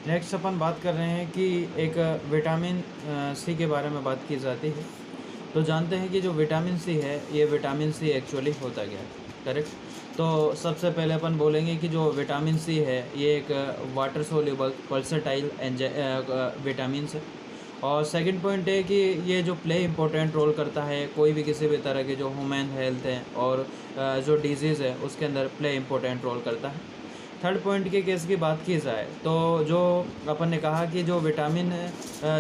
Next अपन बात कर रहे हैं कि एक विटामिन सी के बारे में बात की जाती है। तो जानते हैं कि जो विटामिन सी है, ये विटामिन सी एक्चुअली होता क्या है, करेक्ट। तो सबसे पहले अपन बोलेंगे कि जो विटामिन सी है ये एक वाटर सोल्यूबल पल्सटाइल विटामिन है। और सेकंड पॉइंट है कि ये जो प्ले इम्पोर्टेंट रोल करता है कोई भी किसी भी तरह के जो ह्यूमन हेल्थ है और जो डिजीज़ है उसके अंदर प्ले इम्पोर्टेंट रोल करता है। थर्ड पॉइंट के केस की बात की जाए तो जो अपन ने कहा कि जो विटामिन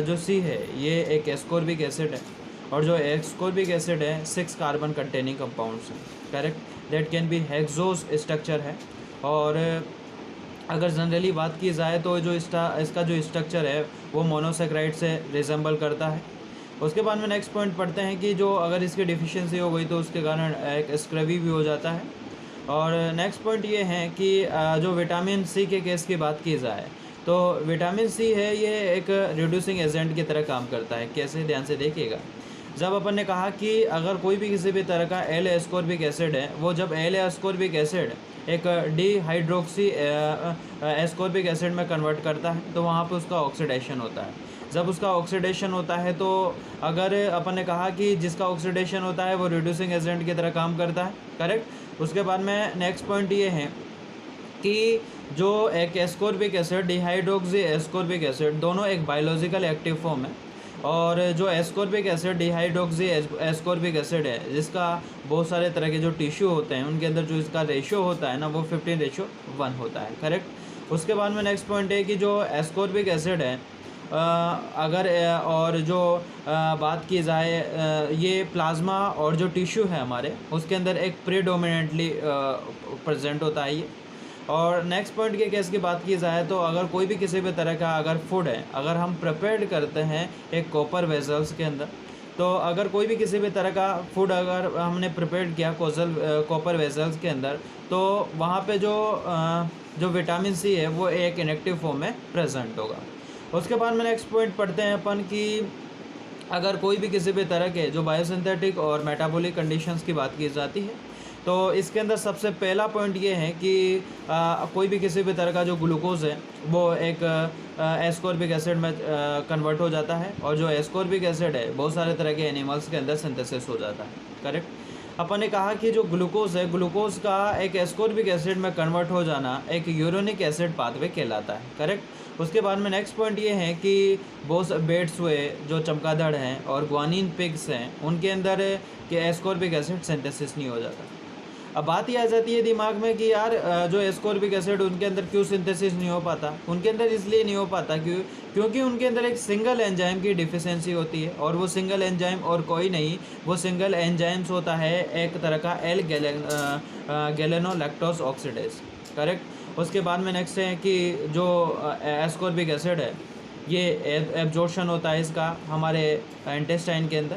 जो सी है ये एक एस्कॉर्बिक एसिड है, और जो एस्कॉर्बिक एसिड है 6 कार्बन कंटेनिंग कंपाउंड्स हैं, correct. That can be hexose structure है। और अगर जनरली बात की जाए तो जो इसका जो स्ट्रक्चर है वो मोनोसेक्राइड से रिजेंबल करता है। उसके बाद में नेक्स्ट पॉइंट पढ़ते हैं कि जो अगर इसकी डिफिशियंसी हो गई तो उसके कारण एक स्क्रवी भी हो जाता है। और नेक्स्ट पॉइंट ये है कि जो विटामिन सी के केस की बात की जाए तो विटामिन सी है ये एक रिड्यूसिंग एजेंट की तरह काम करता है। कैसे, ध्यान से देखिएगा। जब अपन ने कहा कि अगर कोई भी किसी भी तरह का एल एस्कॉर्बिक एसिड है, वो जब एल एस्कॉर्बिक एसिड एक डी हाइड्रोक्सी एस्कॉर्बिक एसिड में कन्वर्ट करता है तो वहाँ पे उसका ऑक्सीडेशन होता है। जब उसका ऑक्सीडेशन होता है तो अगर अपन ने कहा कि जिसका ऑक्सीडेशन होता है वो रिड्यूसिंग एजेंट की तरह काम करता है, करेक्ट। उसके बाद में नेक्स्ट पॉइंट ये है कि जो एक ascorbic acid, dehydroxy ascorbic acid, दोनों एक बायोलॉजिकल एक्टिव फॉर्म है। और जो ascorbic acid, dehydroxy ascorbic acid है, जिसका बहुत सारे तरह के जो टिश्यू होते हैं उनके अंदर जो इसका रेशियो होता है ना वो 15:1 होता है, करेक्ट। उसके बाद में नेक्स्ट पॉइंट है कि जो एस्कॉर्बिक एसिड है अगर और जो बात की जाए ये प्लाज्मा और जो टिश्यू है हमारे उसके अंदर एक प्रीडोमिनेंटली प्रेजेंट होता है ये। और नेक्स्ट पॉइंट के केस की बात की जाए तो अगर कोई भी किसी भी तरह का अगर फूड है, अगर हम प्रिपेयर करते हैं एक कॉपर वेजल्स के अंदर, तो अगर कोई भी किसी भी तरह का फूड अगर हमने प्रिपेयर किया कॉपर वेजल्स के अंदर, तो वहाँ पे जो विटामिन सी है वो एक इनएक्टिव फॉर्म में प्रेजेंट होगा। उसके बाद में नेक्स्ट पॉइंट पढ़ते हैं अपन कि अगर कोई भी किसी भी तरह के जो बायोसिंथेटिक और मेटाबॉलिक कंडीशंस की बात की जाती है तो इसके अंदर सबसे पहला पॉइंट ये है कि कोई भी किसी भी तरह का जो ग्लूकोज है वो एक एस्कॉर्बिक एसिड में कन्वर्ट हो जाता है, और जो एस्कॉर्बिक एसिड है बहुत सारे तरह के एनिमल्स के अंदर सिंथेसिस हो जाता है, करेक्ट। अपन ने कहा कि जो ग्लूकोज है, ग्लूकोज का एक एस्कॉर्बिक एसिड में कन्वर्ट हो जाना एक यूरोनिक एसिड पाथवे कहलाता है, करेक्ट। उसके बाद में नेक्स्ट पॉइंट ये है कि बहुत बेट्स हुए जो चमगादड़ हैं और ग्वानीन पिग्स हैं उनके अंदर के एस्कॉर्बिक एसिड सिंथेसिस नहीं हो जाता। अब बात ये आ जाती है दिमाग में कि यार जो एस्कॉर्बिक एसिड उनके अंदर क्यों सिंथेसिस नहीं हो पाता। उनके अंदर इसलिए नहीं हो पाता क्योंकि उनके अंदर एक सिंगल एंजाइम की डिफिशियंसी होती है, और वो सिंगल एंजाइम और कोई नहीं, वो सिंगल एंजाइम्स होता है एक तरह का एल गैलेनोलैक्टोज ऑक्सीडेज, करेक्ट। उसके बाद में नेक्स्ट है कि जो एस्कॉर्बिक एसिड है ये एब्जॉर्प्शन होता है इसका हमारे इंटेस्टाइन के अंदर,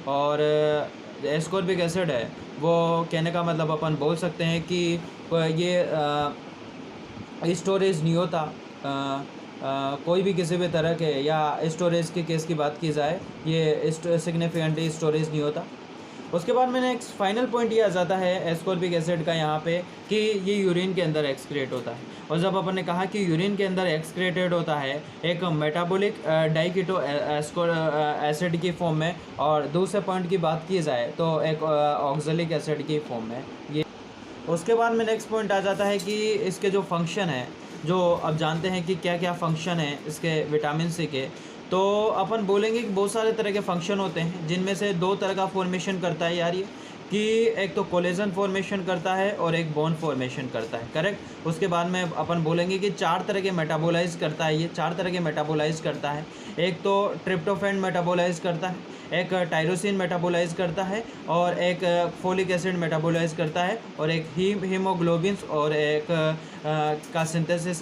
और एस्कॉर्बिक एसिड है वो कहने का मतलब अपन बोल सकते हैं कि ये स्टोरेज नहीं होता कोई भी किसी भी तरह के, या स्टोरेज के केस की बात की जाए ये सिग्निफिकेंटली स्टोरेज नहीं होता। उसके बाद में नेक्स्ट फाइनल पॉइंट ये आ जाता है एस्कॉर्बिक एसिड का यहाँ पे कि ये यूरिन के अंदर एक्सक्रिएट होता है। और जब अपन ने कहा कि यूरिन के अंदर एक्सक्रिएटेड होता है एक मेटाबॉलिक डाइकीटो एसिड की फॉर्म में, और दूसरे पॉइंट की बात की जाए तो एक ऑक्जेलिक एसिड की फॉर्म में ये। उसके बाद में नेक्स्ट पॉइंट आ जाता है कि इसके जो फंक्शन है, जो अब जानते हैं कि क्या क्या फंक्शन है इसके विटामिन सी के, तो अपन बोलेंगे कि बहुत सारे तरह के फंक्शन होते हैं जिनमें से 2 तरह का फॉर्मेशन करता है यार ये, कि एक तो कोलेजन फॉर्मेशन करता है और एक बोन फॉर्मेशन करता है, करेक्ट। उसके बाद में अपन बोलेंगे कि 4 तरह के मेटाबोलाइज करता है, ये 4 तरह के मेटाबोलाइज करता है। एक तो ट्रिप्टोफैन मेटाबोलाइज करता है, एक टायरोसिन मेटाबोलाइज करता है, और एक फोलिक एसिड मेटाबोलाइज करता है, और एक हीमोग्लोबिन्स और एक का सिंथेसिस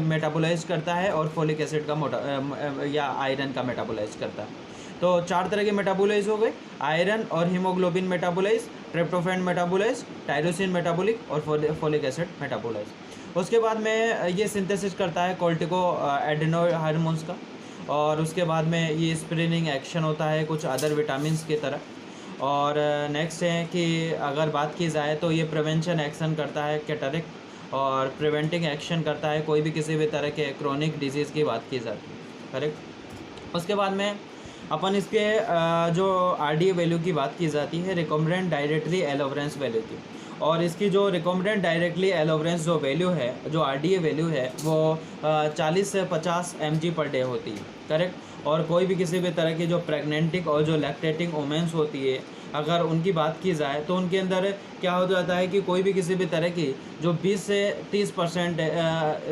मेटाबोलाइज करता है, और फोलिक एसिड का या आयरन का मेटाबोलाइज करता है। तो 4 तरह के मेटाबोलाइज हो गए, आयरन और haemoglobin metabolise, tryptophan metabolise, tyrosine metabolic और फोलिक एसिड मेटाबोलाइज। उसके बाद में ये सिंथेसिस करता है कोर्टिको एडेनो हार्मोन्स का, और उसके बाद में ये स्प्रीनिंग एक्शन होता है कुछ अदर विटामिन्स की तरह। और नेक्स्ट है कि अगर बात की जाए तो ये प्रिवेंशन एक्शन करता है कैटरेक्ट और प्रिवेंटिंग एक्शन करता है कोई भी किसी भी तरह के क्रोनिक डिजीज़ की बात की जाती है। करेक्ट। उसके बाद में अपन इसके जो RDA वैल्यू की बात की जाती है, रिकम्बेंट डायरेक्टली एलोवेरेंस वैल्यू की, और इसकी जो रिकम्बेंट डायरेक्टली एलोवेरेंस जो वैल्यू है, जो RDA वैल्यू है, वो 40 से 50 mg पर डे होती है। करेक्ट। और कोई भी किसी भी तरह की जो प्रेगनेंटिक और जो लैक्टेटिंग वुमेन्स होती है, अगर उनकी बात की जाए तो उनके अंदर क्या हो जाता है कि कोई भी किसी भी तरह की जो 20 से 30%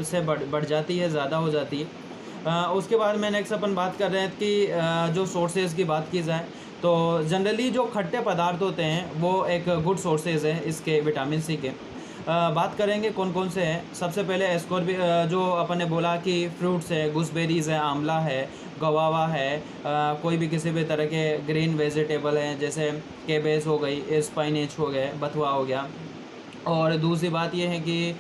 से बढ़ जाती है, ज़्यादा हो जाती है। उसके बाद में नेक्स्ट अपन बात कर रहे हैं कि जो सोर्सेज की बात की जाए तो जनरली जो खट्टे पदार्थ होते हैं वो एक गुड सोर्सेज है इसके विटामिन सी के। बात करेंगे कौन कौन से हैं। सबसे पहले जो अपन ने बोला कि फ्रूट्स है, गूसबेरीज़ है, आंवला है, गवावा है, कोई भी किसी भी तरह के ग्रीन वेजिटेबल हैं जैसे केबेज हो गई, स्पाइनेच हो गए, बथुआ हो गया। और दूसरी बात ये है कि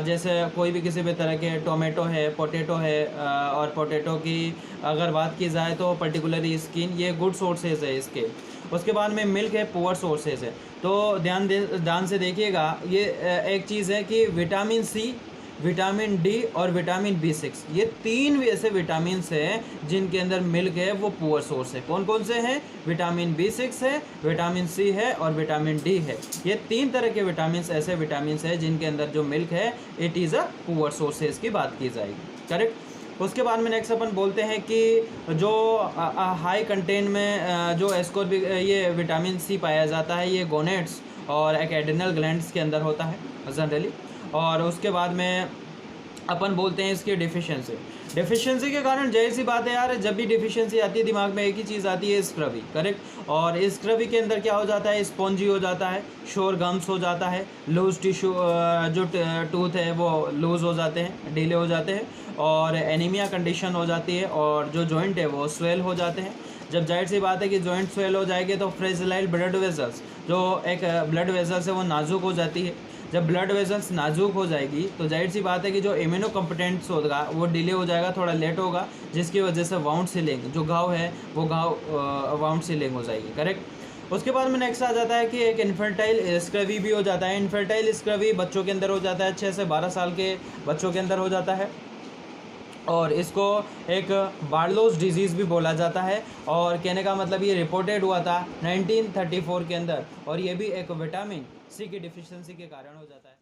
जैसे कोई भी किसी भी तरह के टोमेटो है, पोटैटो है, और पोटैटो की अगर बात की जाए तो पर्टिकुलरली स्किन, ये गुड सोर्सेज है इसके। उसके बाद में मिल्क है, पुअर सोर्सेज है। तो ध्यान से देखिएगा, ये एक चीज़ है कि विटामिन सी, विटामिन डी और विटामिन B6, ये 3 ऐसे विटामिन हैं जिनके अंदर मिल्क है वो पुअर सोर्स है। कौन कौन से हैं? विटामिन B6 है, विटामिन सी है और विटामिन डी है। ये 3 तरह के विटामिन ऐसे विटामिन हैं जिनके अंदर जो मिल्क है it is a poor sources की बात की जाएगी। करेक्ट। उसके बाद में नेक्स्ट अपन बोलते हैं कि जो हाई कंटेंट में जो एस्कॉर्बिक ये विटामिन सी पाया जाता है, ये गोनेट्स और एक एड्रिनल ग्लैंड्स के अंदर होता है जनरली। और उसके बाद में अपन बोलते हैं इसकी डिफिशियंसी के कारण जाहिर सी बात है यार, जब भी डिफिशियंसी आती है दिमाग में एक ही चीज़ आती है, स्क्रवी। करेक्ट। और स्क्रवी के अंदर क्या हो जाता है? स्पॉन्जी हो जाता है, शोर गम्स हो जाता है, लूज टिश्यू जो टूथ है वो लूज़ हो जाते हैं, ढीले हो जाते हैं, और एनीमिया कंडीशन हो जाती है, और जो जॉइंट है वो स्वेल हो जाते हैं। जब जाहिर सी बात है कि जॉइंट स्वेल हो जाएंगे तो फ्रेजिलाइल ब्लड वेजल्स, जो एक ब्लड वेजल्स है वो नाजुक हो जाती है। जब ब्लड वेजल्स नाजुक हो जाएगी तो जाहिर सी बात है कि जो इम्यूनो कॉम्पिटेंट्स होगा वो डिले हो जाएगा, थोड़ा लेट होगा, जिसकी वजह से वाउंड सीलिंग, जो घाव है वो घाव वाउंड सीलिंग हो जाएगी। करेक्ट। उसके बाद में नेक्स्ट आ जाता है कि एक इन्फर्टाइल स्क्रवी भी हो जाता है। इन्फर्टाइल स्क्रवी बच्चों के अंदर हो जाता है, 6 से 12 साल के बच्चों के अंदर हो जाता है, और इसको एक बार्लोस डिजीज़ भी बोला जाता है। और कहने का मतलब ये रिपोर्टेड हुआ था 1934 के अंदर, और ये भी एक विटामिन सी की डिफिशियंसी के कारण हो जाता है।